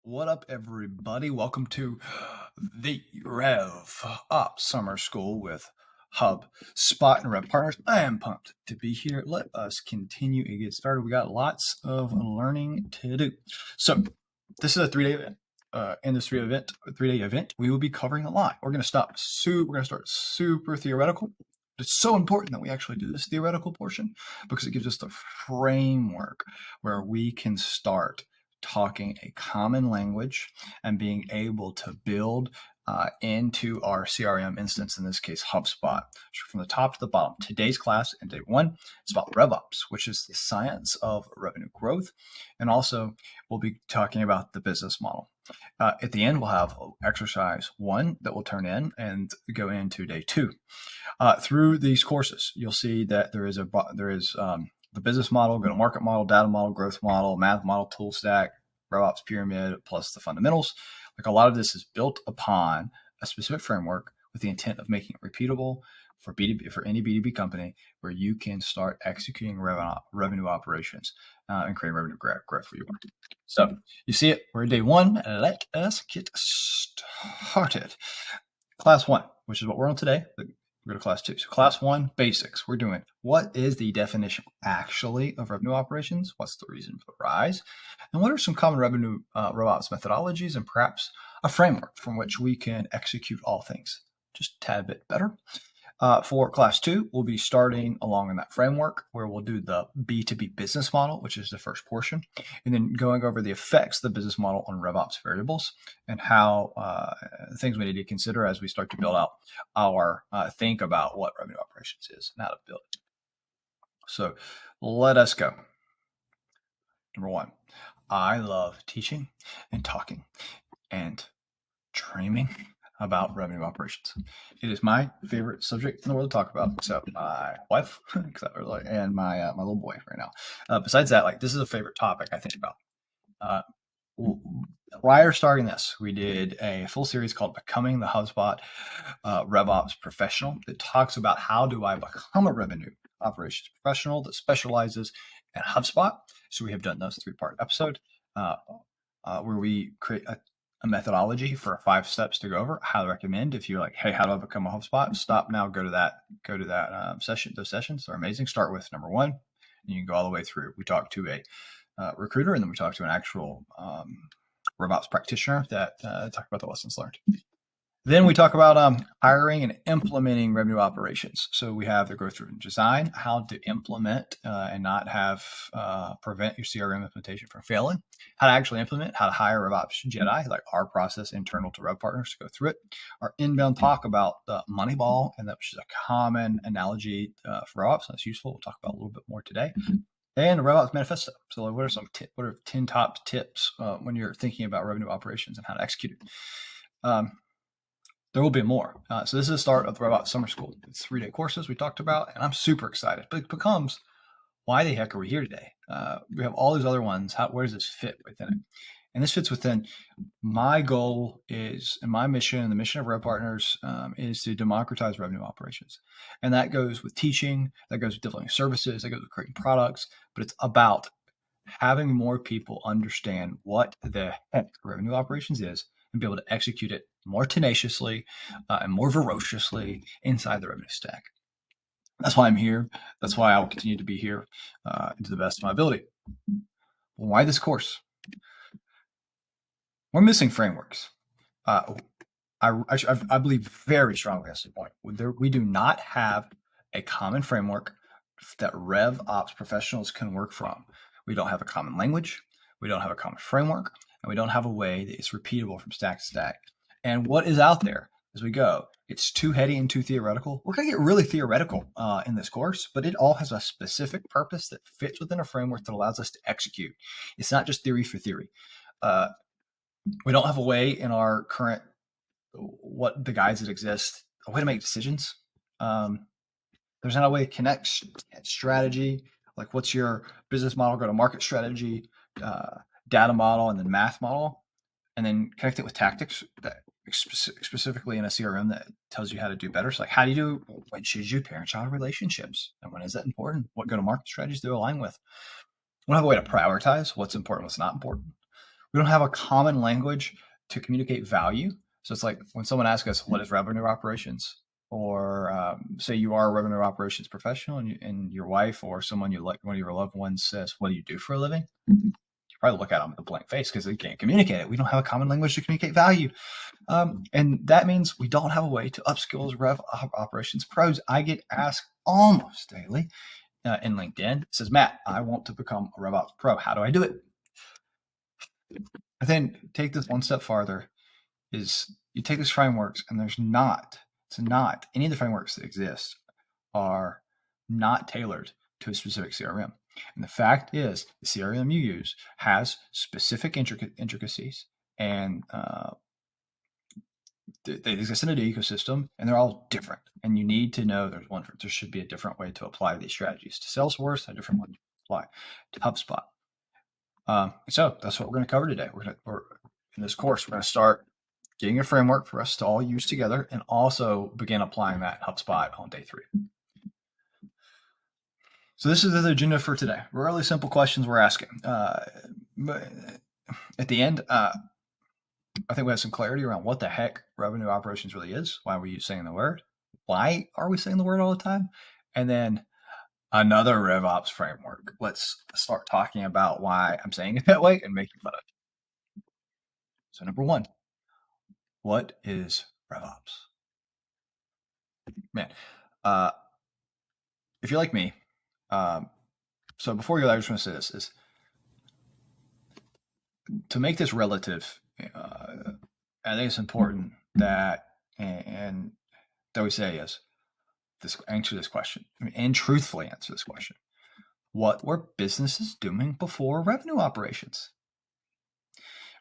What up, everybody? Welcome to the RevOps Summer School with HubSpot and Rev Partners. I am pumped to be here. Let us continue and get started. We got lots of learning to do. So, this is a 3-day event. In this 3-day event, we will be covering a lot. We're going to start super theoretical. It's so important that we actually do this theoretical portion because it gives us the framework where we can start talking a common language and being able to build into our CRM instance, in this case, HubSpot. So from the top to the bottom, today's class and day one is about RevOps, which is the science of revenue growth. And also we'll be talking about the business model. At the end, we'll have exercise 1 that will turn in and go into day 2. Through these courses, you'll see that there is the business model, go-to-market model, data model, growth model, math model, tool stack, RevOps pyramid, plus the fundamentals. Like a lot of this is built upon a specific framework with the intent of making it repeatable for B2B, for any B2B company, where you can start executing revenue operations and creating revenue growth for you. So you see it, we're in day 1. Let us get started. Class 1, which is what we're on today. Go to class 2. So class 1, basics. We're doing what is the definition actually of revenue operations? What's the reason for the rise? And what are some common revenue RevOps methodologies and perhaps a framework from which we can execute all things just a tad bit better? For class 2, we'll be starting along in that framework where we'll do the B2B business model, which is the first portion, and then going over the effects of the business model on RevOps variables and how things we need to consider as we start to build out our think about what revenue operations is and how to build it. So let us go. Number 1, I love teaching and talking and dreaming about revenue operations. It is my favorite subject in the world to talk about, except my wife and my little boy right now. Besides that, this is a favorite topic I think about. Prior to starting this, we did a full series called Becoming the HubSpot RevOps Professional that talks about how do I become a revenue operations professional that specializes in HubSpot. So we have done those 3-part episode where we create a methodology for 5 steps to go over. I highly recommend if you're like, hey, how do I become a HubSpot? Stop now, go to that session. Those sessions are amazing. Start with number 1, and you can go all the way through. We talk to a recruiter, and then we talk to an actual RevOps practitioner that talk about the lessons learned. Then we talk about hiring and implementing revenue operations. So we have the growth driven design, how to implement and not have prevent your CRM implementation from failing, how to actually implement, how to hire RevOps Jedi, like our process internal to Rev Partners to go through it. Our inbound talk about Moneyball, and that which is a common analogy for RevOps. That's useful. We'll talk about a little bit more today. And the RevOps Manifesto. So what are 10 top tips when you're thinking about revenue operations and how to execute it? There will be more. So this is the start of the RevOps Summer School. It's 3-day courses we talked about, and I'm super excited. But it becomes, why the heck are we here today? We have all these other ones. Where does this fit within it? And this fits within my goal is, and my mission, and the mission of Rev Partners is to democratize revenue operations. And that goes with teaching, that goes with delivering services, that goes with creating products, but it's about having more people understand what the heck revenue operations is and be able to execute it more tenaciously and more ferociously inside the revenue stack. That's why I'm here. That's why I will continue to be here to the best of my ability. Why this course? We're missing frameworks. I believe very strongly that's the point. We do not have a common framework that RevOps professionals can work from. We don't have a common language. We don't have a common framework. And we don't have a way that is repeatable from stack to stack. And what is out there as we go, it's too heady and too theoretical. We're going to get really theoretical in this course, but it all has a specific purpose that fits within a framework that allows us to execute. It's not just theory for theory. We don't have a way in our current, what the guides that exist, a way to make decisions. There's not a way to connect strategy, like what's your business model, go-to-market strategy, data model, and then math model, and then connect it with tactics that specifically in a CRM that tells you how to do better. So like, when should you parent-child relationships? And when is that important? What go-to-market strategies do align with? We don't have a way to prioritize what's important, what's not important. We don't have a common language to communicate value. So it's like when someone asks us, what is revenue operations? Or say you are a revenue operations professional and your wife or someone you like, one of your loved ones says, what do you do for a living? You probably look at them with a blank face because they can't communicate it. We don't have a common language to communicate value. And that means we don't have a way to upskill as Rev Operations pros. I get asked almost daily in LinkedIn. It says, Matt, I want to become a RevOps pro. How do I do it? I then take this one step farther is you take these frameworks and it's not any of the frameworks that exist are not tailored to a specific CRM. And the fact is the CRM you use has specific intricacies and they exist in an ecosystem and they're all different. And you need to know there should be a different way to apply these strategies to Salesforce, a different one to apply to HubSpot. So that's what we're going to cover today. We're in this course, we're going to start getting a framework for us to all use together and also begin applying that HubSpot on day 3. So this is the agenda for today. Really simple questions we're asking. But at the end, I think we have some clarity around what the heck revenue operations really is. Why were you saying the word? Why are we saying the word all the time? And then another RevOps framework. Let's start talking about why I'm saying it that way and making fun of it. So number 1, what is RevOps? Man, if you're like me, so before we go, I just want to say this is to make this relative. I think it's important that and that we say is answer this question and truthfully answer this question. What were businesses doing before revenue operations?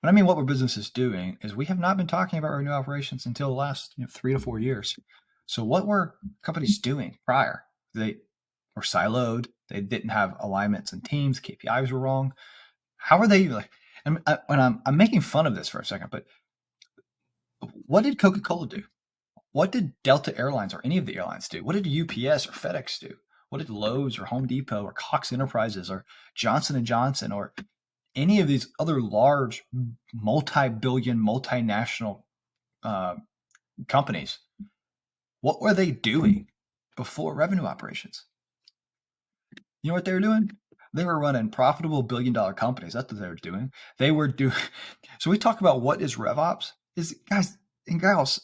What I mean, what were businesses doing is we have not been talking about revenue operations until the last 3 to 4 years. So what were companies doing prior? They were siloed. They didn't have alignments and teams. KPIs were wrong. How are they like? And I'm making fun of this for a second, but what did Coca-Cola do? What did Delta Airlines or any of the airlines do? What did UPS or FedEx do? What did Lowe's or Home Depot or Cox Enterprises or Johnson & Johnson or any of these other large multi-billion, multinational companies, what were they doing before revenue operations? You know what they were doing? They were running profitable billion-dollar companies. That's what they were doing. They were doing. So we talk about what is RevOps. Is guys and gals,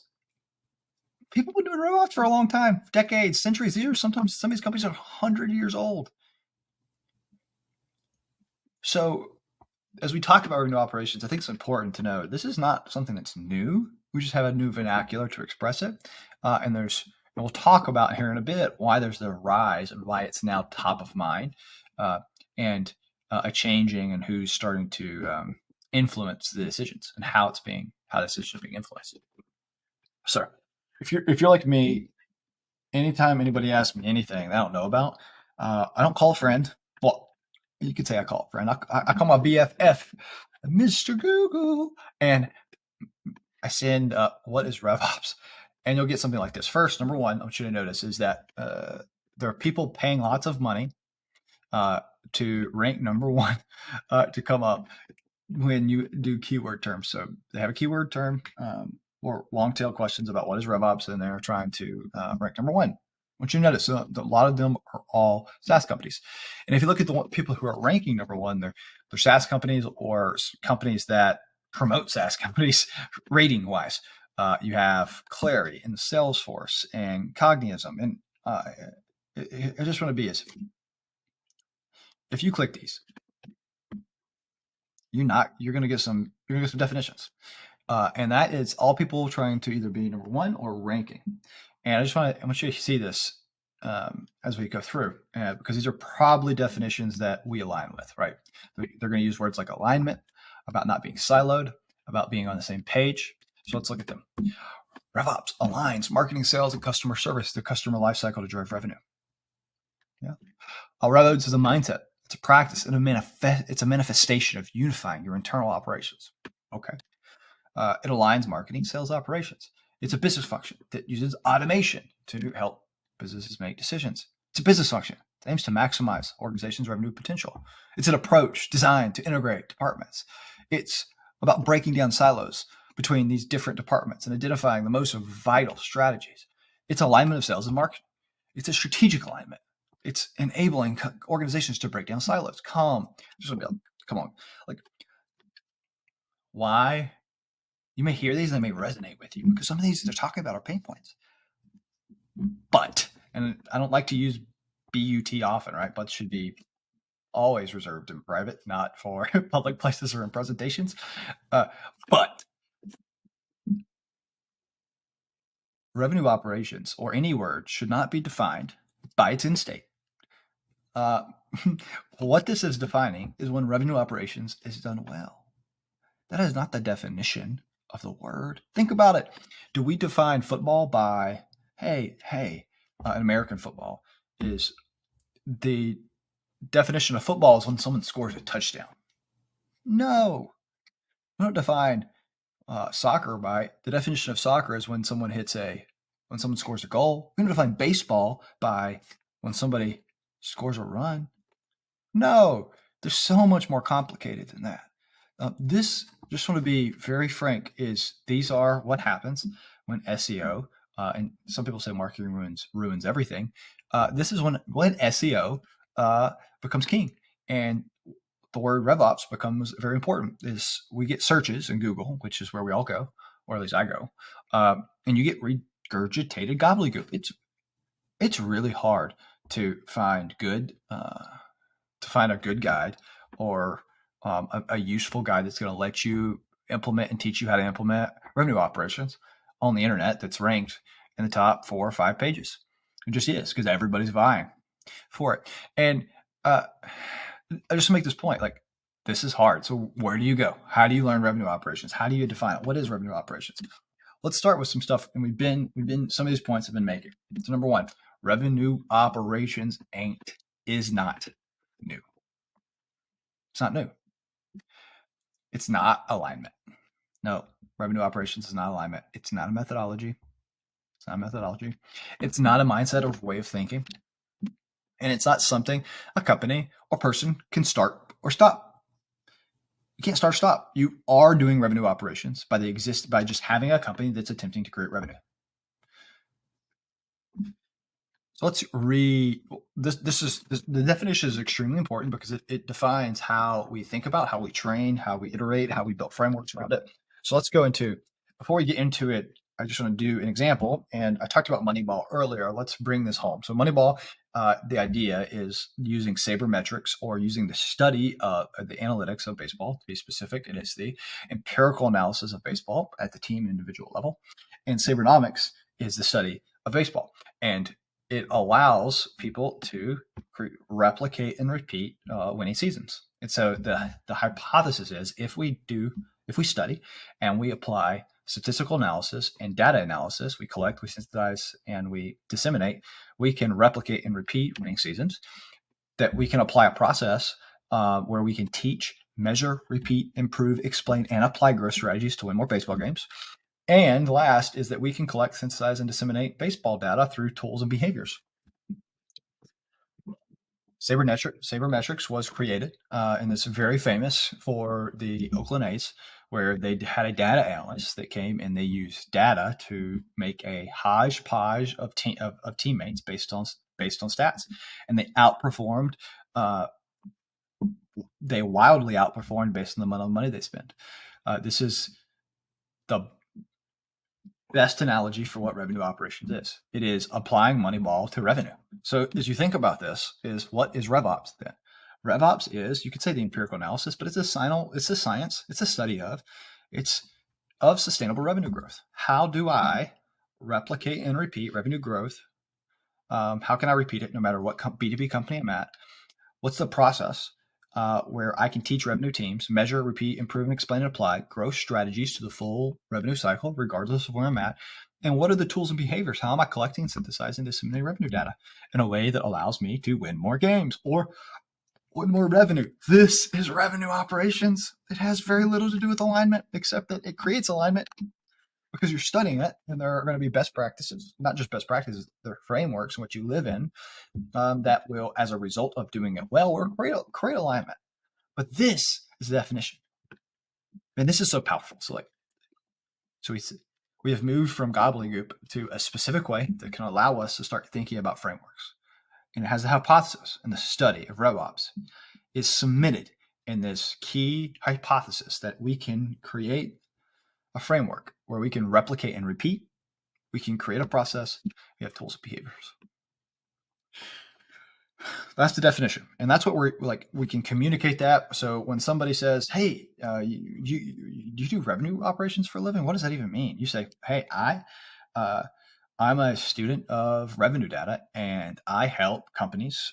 people have been doing RevOps for a long time, decades, centuries, years. Sometimes some of these companies are 100 years old. So as we talk about revenue operations, I think it's important to know this is not something that's new. We just have a new vernacular to express it. And we'll talk about here in a bit why there's the rise and why it's now top of mind and a changing and who's starting to influence the decisions and how decisions are being influenced. So if you're like me, anytime anybody asks me anything I don't know about, I don't call a friend. Well, you could say I call a friend. I call my BFF, Mr. Google, and I send what is RevOps, and you'll get something like this. First, number 1, I want you to notice is that there are people paying lots of money to rank number 1 to come up when you do keyword terms. So they have a keyword term or long tail questions about what is RevOps, and they're trying to rank number 1. I want you to notice a lot of them are all SaaS companies. And if you look at the people who are ranking number 1, they're SaaS companies or companies that promote SaaS companies rating wise. You have Clary and Salesforce and Cognizant. And I just want to be is if you click these, you're going to get some definitions. And that is all people trying to either be number 1 or ranking. And I want you to see this as we go through, because these are probably definitions that we align with, right? They're going to use words like alignment, about not being siloed, about being on the same page. So let's look at them. RevOps aligns marketing, sales, and customer service to the customer lifecycle to drive revenue. Yeah. RevOps is a mindset. It's a practice and it's a manifestation of unifying your internal operations. Okay. It aligns marketing, sales, operations. It's a business function that uses automation to help businesses make decisions. It's a business function that aims to maximize organizations' revenue potential. It's an approach designed to integrate departments. It's about breaking down silos between these different departments and identifying the most vital strategies. It's alignment of sales and marketing. It's a strategic alignment. It's enabling organizations to break down silos. Come on. Like, why? You may hear these and they may resonate with you because some of these they're talking about are pain points. But, and I don't like to use BUT often, right? But should be always reserved in private, not for public places or in presentations. But revenue operations or any word should not be defined by its end state. What this is defining is when revenue operations is done well. That is not the definition of the word. Think about it. Do we define football by, hey, American football is the definition of football is when someone scores a touchdown? No. We don't define soccer by the definition of soccer is when someone scores a goal. We don't define baseball by when somebody scores a run. No, there's so much more complicated than that. This, just want to be very frank, is these are what happens when SEO, and some people say marketing ruins everything. This is when SEO becomes king, and the word RevOps becomes very important. Is we get searches in Google, which is where we all go, or at least I go, and you get regurgitated gobbledygook. It's really hard to find a good guide or a useful guide that's going to let you implement and teach you how to implement revenue operations on the internet that's ranked in the top 4 or 5 pages. It just is because everybody's vying for it. And I just make this point, like, this is hard. So where do you go? How do you learn revenue operations? How do you define it? What is revenue operations? Let's start with some stuff. And we've been some of these points have been making. So number 1, revenue operations is not new. It's not new. It's not alignment. No, revenue operations is not alignment. It's not a methodology. It's not a methodology. It's not a mindset or way of thinking. And it's not something a company or person can start or stop. You can't start or stop. You are doing revenue operations by just having a company that's attempting to create revenue. So let's read this. The definition is extremely important because it defines how we think about, how we train, how we iterate, how we build frameworks around it. So let's go into, before we get into it, I just want to do an example. And I talked about Moneyball earlier. Let's bring this home. So Moneyball, the idea is using sabermetrics or using the study of the analytics of baseball. To be specific, it is the empirical analysis of baseball at the team and individual level. And sabernomics is the study of baseball. And it allows people to replicate and repeat winning seasons. And so the hypothesis is if we study and we apply statistical analysis and data analysis, we collect, we synthesize, and we disseminate, we can replicate and repeat winning seasons, that we can apply a process where we can teach, measure, repeat, improve, explain, and apply growth strategies to win more baseball games. And last is that we can collect, synthesize, and disseminate baseball data through tools and behaviors. Sabermetrics was created, and it's very famous for the Oakland A's, where they had a data analyst that came and they used data to make a hodgepodge of teammates based on stats, and they wildly outperformed based on the amount of money they spent. This is the best analogy for what revenue operations is. It is applying Moneyball to revenue. So as you think about this, what is RevOps then? RevOps is, you could say, the empirical analysis, but it's a science, it's a study of sustainable revenue growth. How do I replicate and repeat revenue growth? How can I repeat it no matter what B2B company I'm at? What's the process where I can teach revenue teams, measure, repeat, improve, and explain and apply growth strategies to the full revenue cycle, regardless of where I'm at? And what are the tools and behaviors? How am I collecting, synthesizing, disseminating revenue data in a way that allows me to win more games or win more revenue? This is revenue operations. It has very little to do with alignment, except that it creates alignment because you're studying it, and there are going to be best practices, not just best practices, they're frameworks in which you live in that will, as a result of doing it well, or create alignment. But this is the definition. And this is so powerful. So we have moved from gobbledygook to a specific way that can allow us to start thinking about frameworks. And it has a hypothesis, and the study of RevOps is submitted in this key hypothesis that we can create a framework where we can replicate and repeat. We can create a process. We have tools and behaviors. That's the definition, and that's what we're like. We can communicate that. So when somebody says, "Hey, you do revenue operations for a living?" What does that even mean? You say, "Hey, I'm a student of revenue data, and I help companies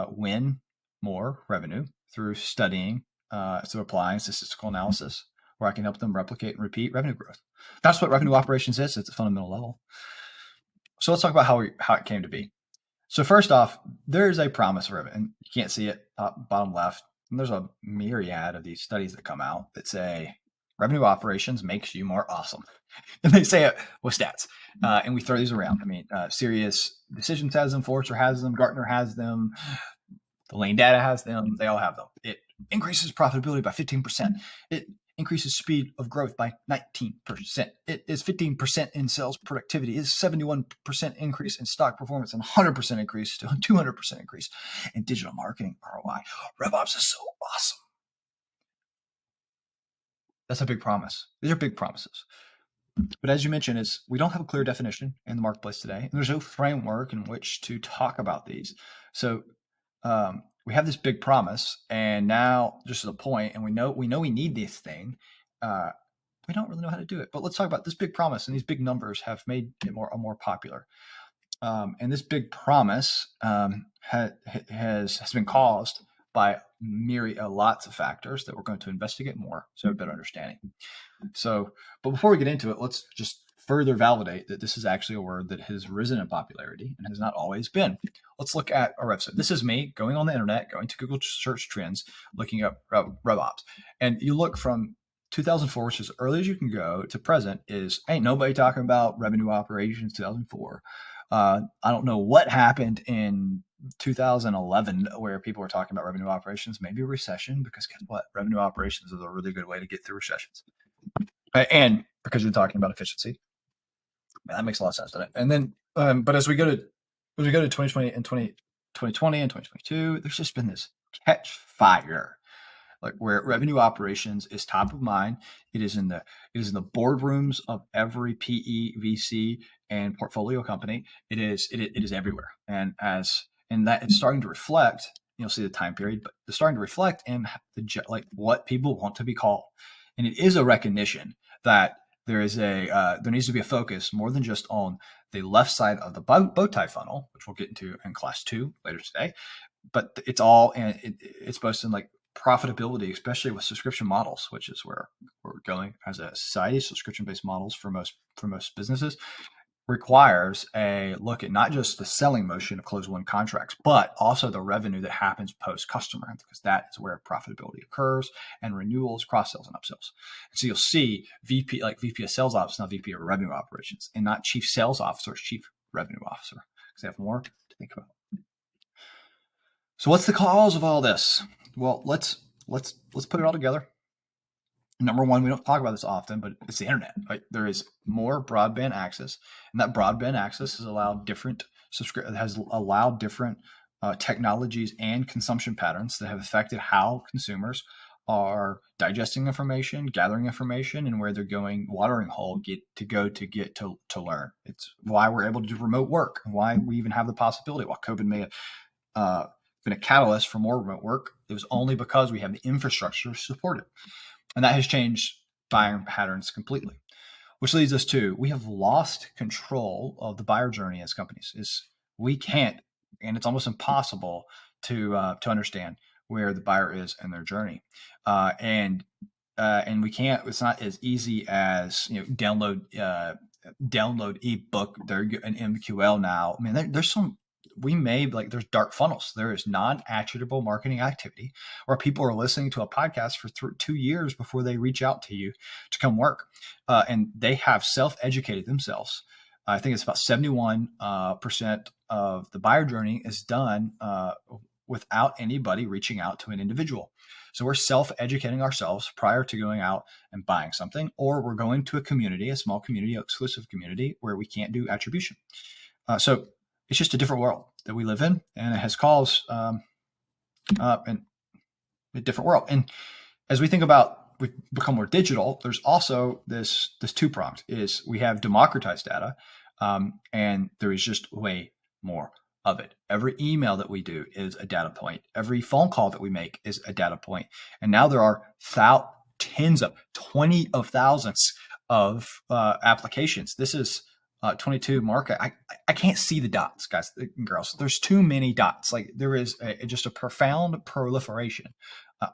win more revenue through studying, through applying statistical analysis, where I can help them replicate and repeat revenue growth." That's what revenue operations is. It's a fundamental level. So let's talk about how it came to be. So first off, there is a promise of it, and you can't see it bottom left. And there's a myriad of these studies that come out that say revenue operations makes you more awesome. And they say it with stats. And we throw these around. I mean, Serious Decisions has them, Forrester has them, Gartner has them, the Lane Data has them. They all have them. It increases profitability by 15%. It increases speed of growth by 19%. It is 15% in sales productivity. It is 71% increase in stock performance and 100% increase to 200% increase in digital marketing ROI. RevOps is so awesome. That's a big promise. These are big promises. But as you mentioned, is we don't have a clear definition in the marketplace today. And there's no framework in which to talk about these. So we have this big promise, and now just as a point, and we know we need this thing. We don't really know how to do it. But let's talk about this big promise, and these big numbers have made it more popular. And this big promise has been caused by lots of factors that we're going to investigate more, so a better understanding. So, but before we get into it, let's just further validate that this is actually a word that has risen in popularity and has not always been. Let's look at our website. This is me going on the internet, going to Google search trends, looking up RevOps. And you look from 2004, which is as early as you can go, to present is ain't nobody talking about revenue operations 2004. I don't know what happened in 2011 where people were talking about revenue operations, maybe a recession, because guess what? Revenue operations is a really good way to get through recessions. And because you're talking about efficiency, that makes a lot of sense, doesn't it? And then, but as we go to 2020 and 2020 and 2022, there's just been this catch fire, like where revenue operations is top of mind. It is in the boardrooms of every PE, VC, and portfolio company. It is everywhere, and that it's starting to reflect. You'll see the time period, but it's starting to reflect in like what people want to be called. And it is a recognition that there needs to be a focus more than just on the left side of the bow tie funnel, which we'll get into in class 2 later today. But it's all, and it's both in like profitability, especially with subscription models, which is where we're going as a society. Subscription-based models for most businesses requires a look at not just the selling motion of close won contracts, but also the revenue that happens post customer, because that is where profitability occurs, and renewals, cross sells, and upsells. And so you'll see VP of sales ops, not VP of revenue operations, and not chief sales officer, it's chief revenue officer, because they have more to think about. So what's the cause of all this? Well, let's put it all together. Number one, we don't talk about this often, but it's the internet. Right? There is more broadband access, and that broadband access has allowed different technologies and consumption patterns that have affected how consumers are digesting information, gathering information, and where they're going watering hole to learn. It's why we're able to do remote work, and why we even have the possibility. While COVID may have been a catalyst for more remote work, it was only because we have the infrastructure to support it. And that has changed buying patterns completely, which leads us to, we have lost control of the buyer journey as companies. We can't, and it's almost impossible to understand where the buyer is in their journey. And we can't, it's not as easy as, download ebook. They're an MQL now. I mean, there's there's dark funnels. There is non-attributable marketing activity where people are listening to a podcast for 2 years before they reach out to you to come work. And they have self-educated themselves. I think it's about 71% of the buyer journey is done without anybody reaching out to an individual. So we're self-educating ourselves prior to going out and buying something, or we're going to a community, a small community, exclusive community where we can't do attribution. So it's just a different world that we live in, and it has caused a different world. And as we think about we've become more digital, there's also this two-pronged is we have democratized data, and there is just way more of it. Every email that we do is a data point. Every phone call that we make is a data point. And now there are tens of 20 of thousands of applications. This is 22 market. I can't see the dots, guys and girls. There's too many dots. Like there is just a profound proliferation,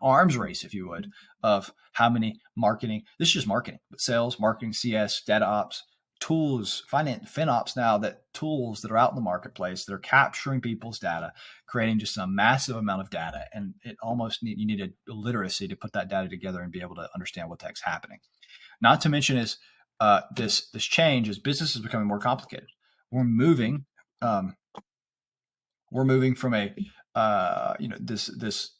arms race, if you would, of how many marketing. This is just marketing, but sales, marketing, CS, data ops, tools, finance, FinOps now, that tools that are out in the marketplace that are capturing people's data, creating just a massive amount of data. And it almost you need a literacy to put that data together and be able to understand what the heck's happening. Not to mention is this change as business is becoming more complicated. We're moving from a this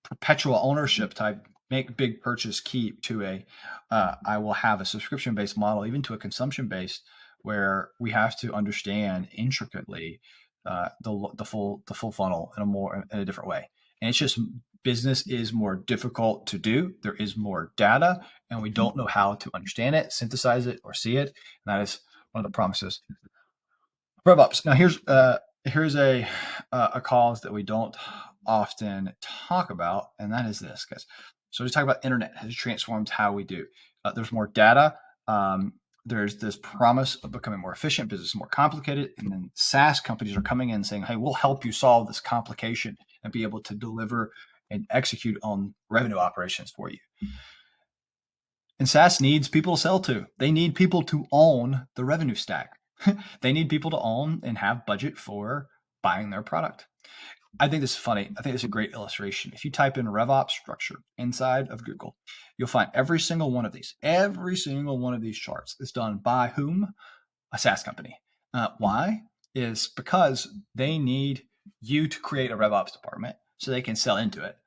perpetual ownership type, make big purchase, keep, to a I will have a subscription based model, even to a consumption based, where we have to understand intricately the full funnel in a different way. And it's just business is more difficult to do. There is more data, and we don't know how to understand it, synthesize it, or see it. And that is one of the promises. RevOps. Now here's a cause that we don't often talk about, and that is this, guys. So we talk about internet has transformed how we do. There's more data. There's this promise of becoming more efficient, business is more complicated, and then SaaS companies are coming in saying, hey, we'll help you solve this complication and be able to deliver and execute on revenue operations for you. And SaaS needs people to sell to. They need people to own the revenue stack. They need people to own and have budget for buying their product. I think this is funny. I think this is a great illustration. If you type in RevOps structure inside of Google, you'll find every single one of these charts is done by whom? A SaaS company. Why? Is because they need you to create a RevOps department so they can sell into it,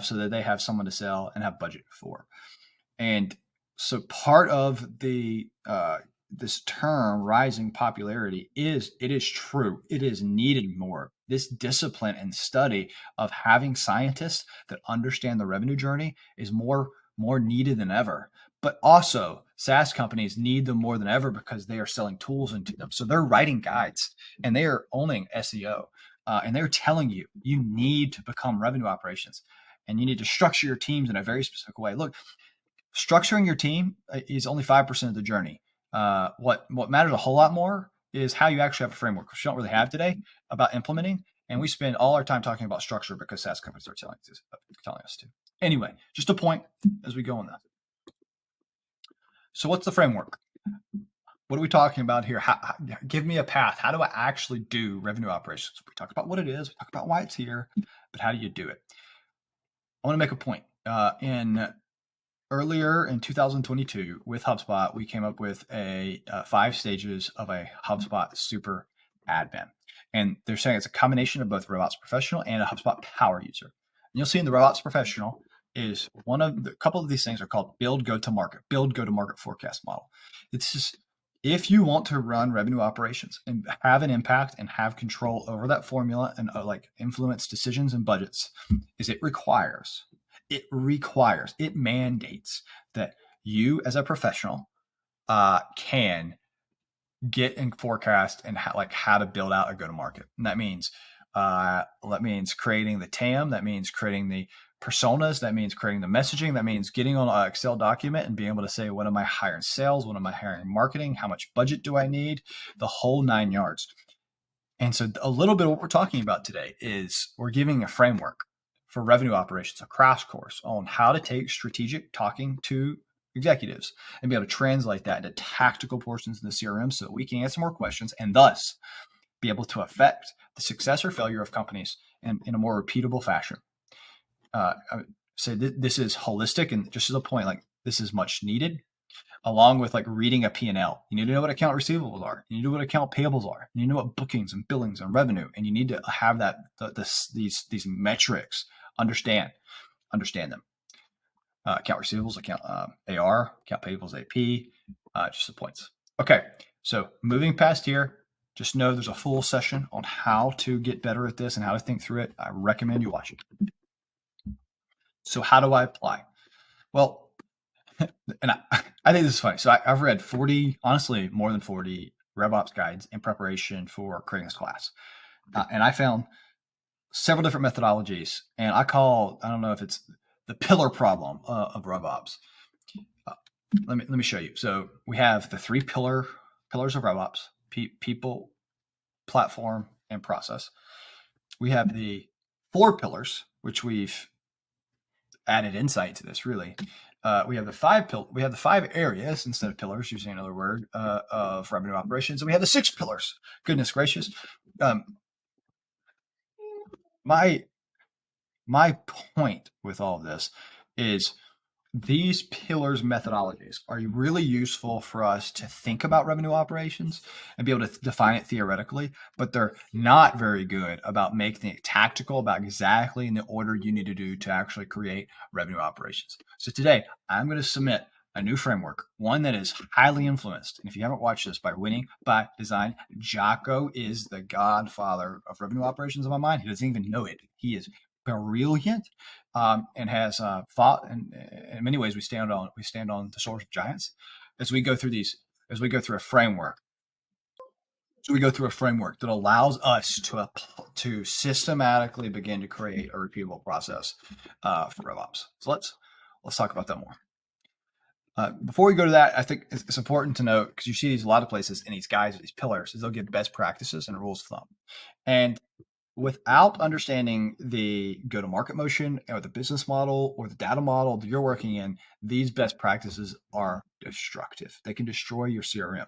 so that they have someone to sell and have budget for. And so part of the this term rising popularity is true. It is needed more. This discipline and study of having scientists that understand the revenue journey is more needed than ever. But also SaaS companies need them more than ever because they are selling tools into them. So they're writing guides and they are owning SEO, and they're telling you need to become revenue operations, and you need to structure your teams in a very specific way. Look, structuring your team is only 5% of the journey. What matters a whole lot more is how you actually have a framework, which you don't really have today, about implementing. And we spend all our time talking about structure because SaaS companies are telling us to. Anyway, just a point as we go on that. So what's the framework? What are we talking about here? Give me a path. How do I actually do revenue operations? We talk about what it is. We talk about why it's here, but how do you do it? I want to make a point. Earlier in 2022 with HubSpot, we came up with a 5 stages of a HubSpot super admin. And they're saying it's a combination of both RevOps Professional and a HubSpot Power User. And you'll see in the RevOps Professional is a couple of these things are called build go-to-market forecast model. It's just, if you want to run revenue operations and have an impact and have control over that formula and influence decisions and budgets, it mandates that you as a professional can get and forecast and how to build out a go-to-market. And that means creating the TAM, that means creating the personas, that means creating the messaging, that means getting on an Excel document and being able to say, what am I hiring sales? What am I hiring marketing? How much budget do I need? The whole 9 yards. And so a little bit of what we're talking about today is we're giving a framework for revenue operations, a crash course on how to take strategic talking to executives and be able to translate that into tactical portions in the CRM so that we can answer more questions and thus be able to affect the success or failure of companies in a more repeatable fashion. I would say this is holistic, and just as a point, this is much needed, along with reading a P&L. You need to know what account receivables are. You need to know what account payables are. You need to know what bookings and billings and revenue, and you need to have these metrics understand. understand them. Account receivables, account AR, account payables, AP, just the points. Okay, so moving past here, just know there's a full session on how to get better at this and how to think through it. I recommend you watch it. So how do I apply? Well, and I think this is funny. So I've read 40, honestly, more than 40 RevOps guides in preparation for creating this class. And I found several different methodologies, and I don't know if it's the pillar problem of RevOps. Let me show you. So we have the three pillars of RevOps: people, platform, and process. We have the four pillars, which we've added insight to this. Really, we have the five areas instead of pillars, using another word, of revenue operations, and we have the six pillars. Goodness gracious! My point with all of this is these pillars methodologies are really useful for us to think about revenue operations and be able to define it theoretically, but they're not very good about making it tactical about exactly in the order you need to do to actually create revenue operations. So today I'm going to submit a new framework, one that is highly influenced. And if you haven't watched this, by Winning by Design, Jocko is the godfather of revenue operations in my mind. He doesn't even know it. He is brilliant. And has fought, and in many ways we stand on the shoulders of giants as we go through a framework. So we go through a framework that allows us to systematically begin to create a repeatable process for RevOps. So let's talk about that more. Before we go to that, I think it's important to note, because you see these a lot of places in these guides, these pillars, is they'll give best practices and rules of thumb. And without understanding the go-to-market motion or the business model or the data model that you're working in, these best practices are destructive. They can destroy your CRM.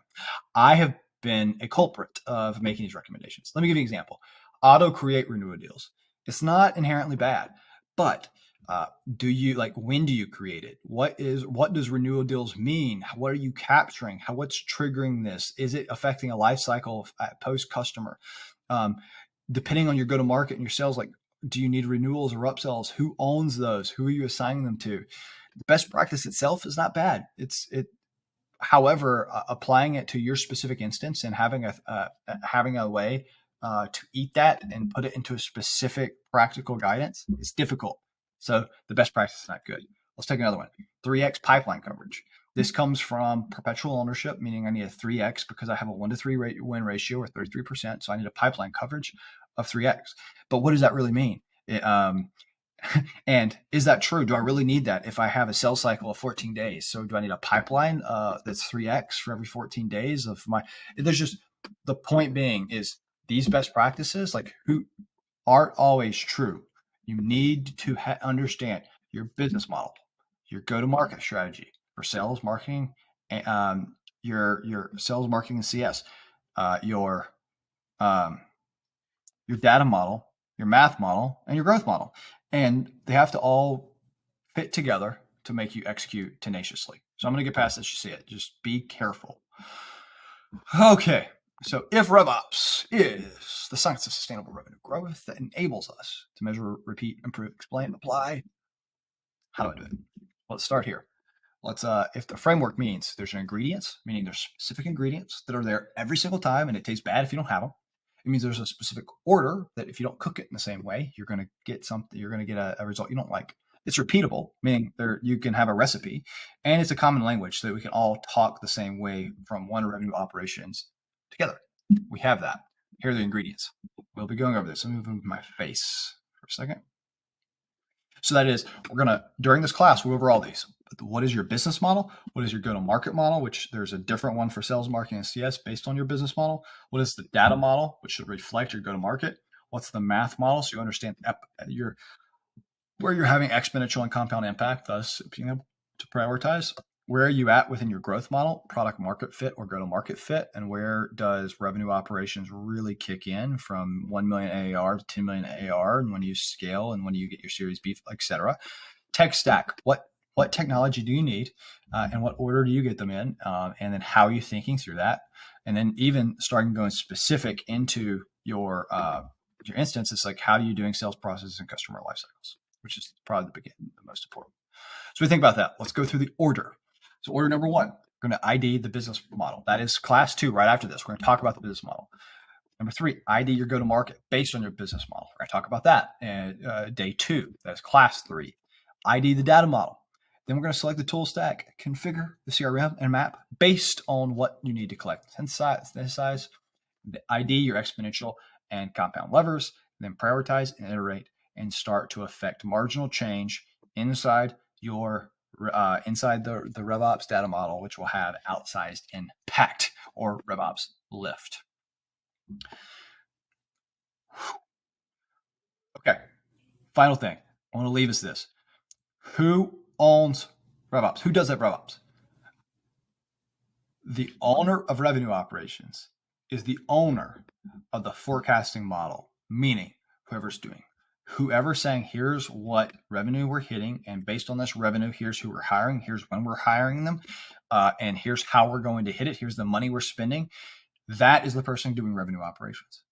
I have been a culprit of making these recommendations. Let me give you an example. Auto-create renewal deals. It's not inherently bad, but when do you create it? What does renewal deals mean? What are you capturing? What's triggering this? Is it affecting a life cycle post customer? Depending on your go-to-market and your sales, like, do you need renewals or upsells? Who owns those? Who are you assigning them to? The best practice itself is not bad. However, applying it to your specific instance and having a way to eat that and put it into a specific practical guidance is difficult. So the best practice is not good. Let's take another one. 3x pipeline coverage. This comes from perpetual ownership, meaning I need a 3x because I have a 1-to-3 win ratio, or 33%. So I need a pipeline coverage of 3x. But what does that really mean? And is that true? Do I really need that if I have a sales cycle of 14 days? So do I need a pipeline that's 3x for every 14 days of my? The point being is these best practices, who aren't always true. You need to understand your business model, your go-to-market strategy for sales, marketing, your sales, marketing, and CS, your data model, your math model, and your growth model. And they have to all fit together to make you execute tenaciously. So I'm going to get past this. You see it. Just be careful. Okay. So if RevOps is the science of sustainable revenue growth that enables us to measure, repeat, improve, explain, apply, how do I do it? Let's start here. If the framework means there's ingredients, meaning there's specific ingredients that are there every single time and it tastes bad if you don't have them. It means there's a specific order that if you don't cook it in the same way, you're going to get a result you don't like. It's repeatable, meaning you can have a recipe, and it's a common language so that we can all talk the same way from one revenue operations together. We have that. Here are the ingredients. We'll be going over this. Let me move my face for a second. So that is, during this class, we'll go over all these. What is your business model? What is your go-to-market model, which there's a different one for sales, marketing, and CS based on your business model? What is the data model, which should reflect your go-to-market? What's the math model, so you understand where you're having exponential and compound impact, thus being able to prioritize? Where are you at within your growth model, product market fit or go-to-market fit? And where does revenue operations really kick in from 1 million AAR to 10 million AAR? And when do you scale, and when do you get your Series B, et cetera? Tech stack. What technology do you need, and what order do you get them in? And then how are you thinking through that? And then even starting going specific into your instance, it's like, how are you doing sales processes and customer life cycles? which is probably the beginning, the most important. So we think about that. Let's go through the order. So order number one, we're going to ID the business model. That is class 2 right after this. We're going to talk about the business model. Number 3, ID your go-to-market based on your business model. We're going to talk about that in day 2. That's class 3. ID the data model. Then we're going to select the tool stack, configure the CRM and map based on what you need to collect. Synthesize, ID your exponential and compound levers, then prioritize and iterate and start to affect marginal change inside your inside the RevOps data model, which will have outsized impact or RevOps lift. Okay, final thing. I want to leave us this. Who owns RevOps? Who does that RevOps? The owner of revenue operations is the owner of the forecasting model, meaning whoever's saying, here's what revenue we're hitting, and based on this revenue, here's who we're hiring, here's when we're hiring them, and here's how we're going to hit it, here's the money we're spending. That is the person doing revenue operations.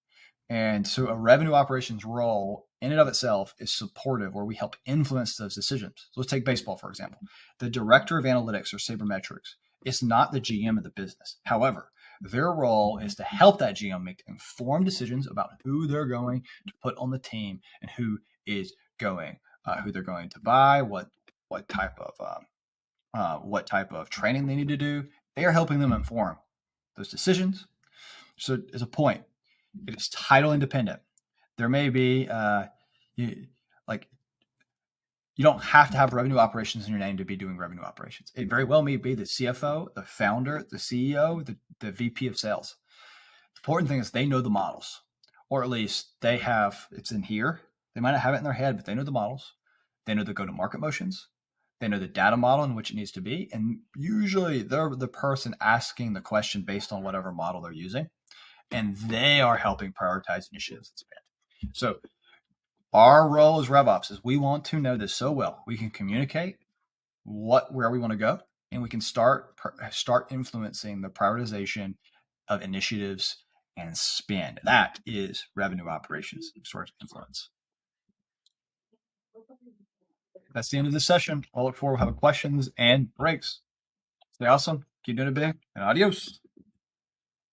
And so a revenue operations role in and of itself is supportive, where we help influence those decisions. So let's take baseball, for example. The director of analytics or sabermetrics is not the GM of the business. However, their role is to help that GM make informed decisions about who they're going to put on the team and who is going, who they're going to buy, what type of training they need to do. They are helping them inform those decisions. So as a point, it is title independent. There may be you don't have to have revenue operations in your name to be doing revenue operations. It very well may be the CFO, the founder, the CEO, the VP of sales. The important thing is they know the models, or at least they have, it's in here. They might not have it in their head, but they know the models. They know the go-to-market motions. They know the data model in which it needs to be. And usually they're the person asking the question based on whatever model they're using. And they are helping prioritize initiatives and spend. So our role as RevOps is we want to know this so well. We can communicate where we want to go, and we can start influencing the prioritization of initiatives and spend. That is revenue operations sort of influence. That's the end of this session. I'll look forward to having questions and breaks. Stay awesome. Keep doing it big, and adios.